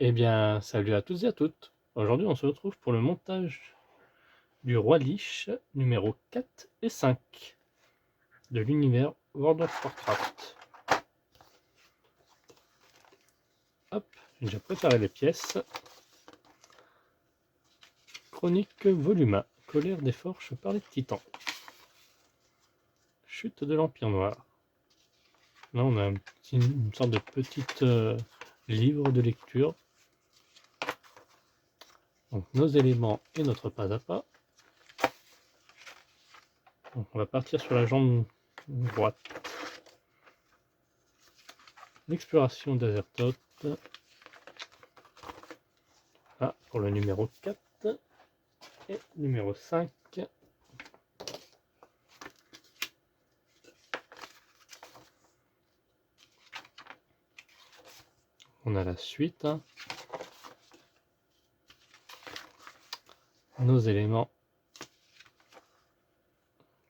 Eh bien, salut à tous et à toutes. Aujourd'hui, on se retrouve pour le montage du Roi Lich numéro 4 et 5 de l'univers World of Warcraft. Hop, j'ai déjà préparé les pièces. Chronique volume 1, colère des forges par les titans. Chute de l'Empire Noir. Là, on a une sorte de petit livre de lecture. Donc, nos éléments et notre pas à pas. Donc, on va partir sur la jambe droite. L'exploration d'Azertot. Ah, pour le numéro 4 et numéro 5. On a la suite. Nos éléments.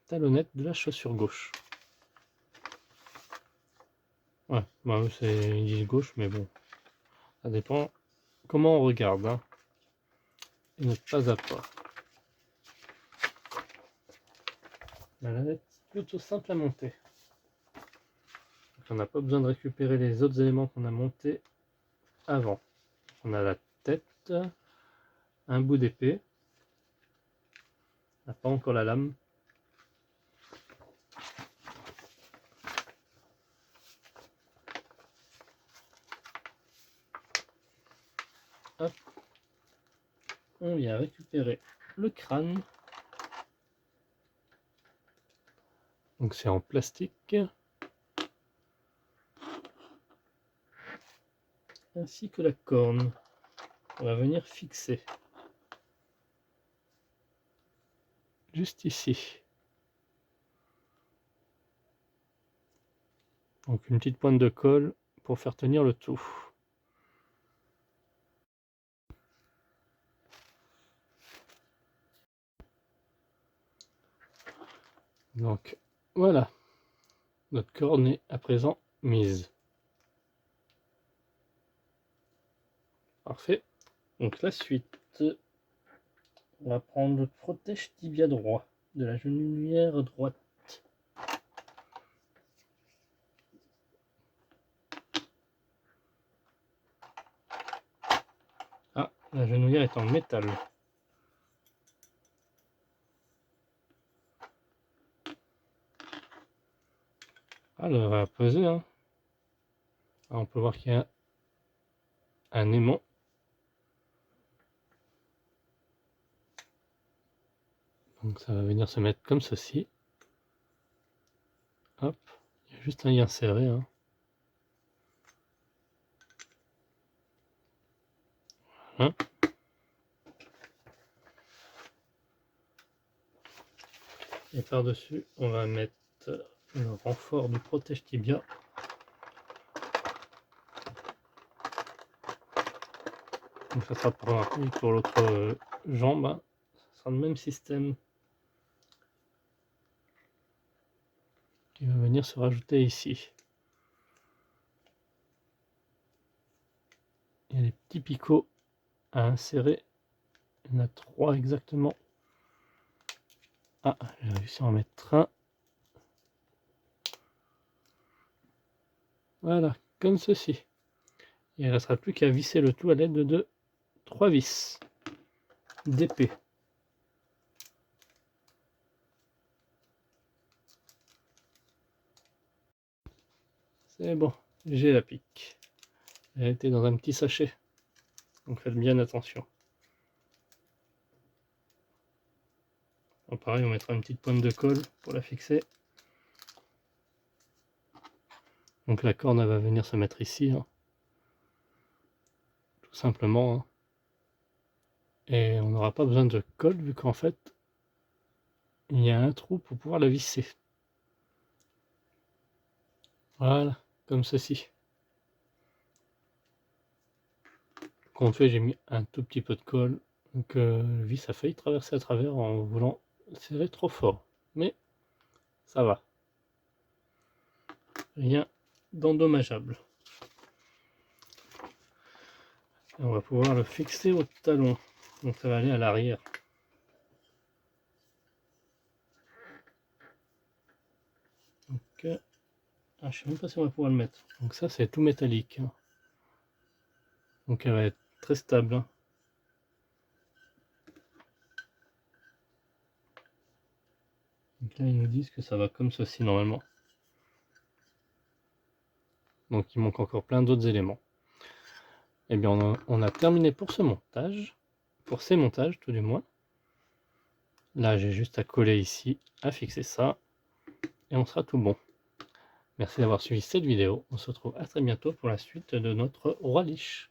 Talonnette de la chaussure gauche. Ouais, bah c'est ils disent gauche, mais bon, ça dépend comment on regarde. Hein. Et ne pas à pas. La lavette plutôt simple à monter. Donc on n'a pas besoin de récupérer les autres éléments qu'on a montés avant. On a la tête, un bout d'épée. On n'a pas encore la lame. Hop. On vient récupérer le crâne. Donc c'est en plastique. Ainsi que la corne. On va venir fixer. Juste ici. Donc une petite pointe de colle pour faire tenir le tout. Donc voilà, notre corne est à présent mise. Parfait. Donc la suite, on va prendre le protège tibia droit de la genouillère droite. Ah, la genouillère est en métal. Ah, elle va peser. Hein. Ah, on peut voir qu'il y a un aimant. Donc ça va venir se mettre comme ceci. Hop, il y a juste à y insérer. Hein. Hein. Et par-dessus, on va mettre le renfort du protège tibia. Donc ça sera pour l'autre jambe. Hein. Ça sera le même système qui va venir se rajouter ici. Il y a des petits picots à insérer. Il y en a 3 exactement. Ah, j'ai réussi à en mettre un. Voilà, comme ceci. Il ne restera plus qu'à visser le tout à l'aide de 3 vis d'épée. C'est bon, j'ai la pique. Elle était dans un petit sachet, donc faites bien attention. Bon, pareil, on mettra une petite pointe de colle pour la fixer. Donc la corne elle va venir se mettre ici, hein. Tout simplement. Hein. Et on n'aura pas besoin de colle vu qu'en fait, il y a un trou pour pouvoir la visser. Voilà, comme ceci. Comme fait, j'ai mis un tout petit peu de colle, donc le vis a failli traverser à travers en voulant serrer trop fort. Mais ça va. Rien d'endommageable. Et on va pouvoir le fixer au talon. Donc ça va aller à l'arrière. Donc, je ne sais même pas si on va pouvoir le mettre. Donc ça c'est tout métallique. Donc elle va être très stable. Donc là ils nous disent que ça va comme ceci normalement. Donc il manque encore plein d'autres éléments. Et bien on a terminé pour ce montage. Pour ces montages tout du moins. Là j'ai juste à coller ici, à fixer ça. Et on sera tout bon. Merci d'avoir suivi cette vidéo. On se retrouve à très bientôt pour la suite de notre Roi Lich.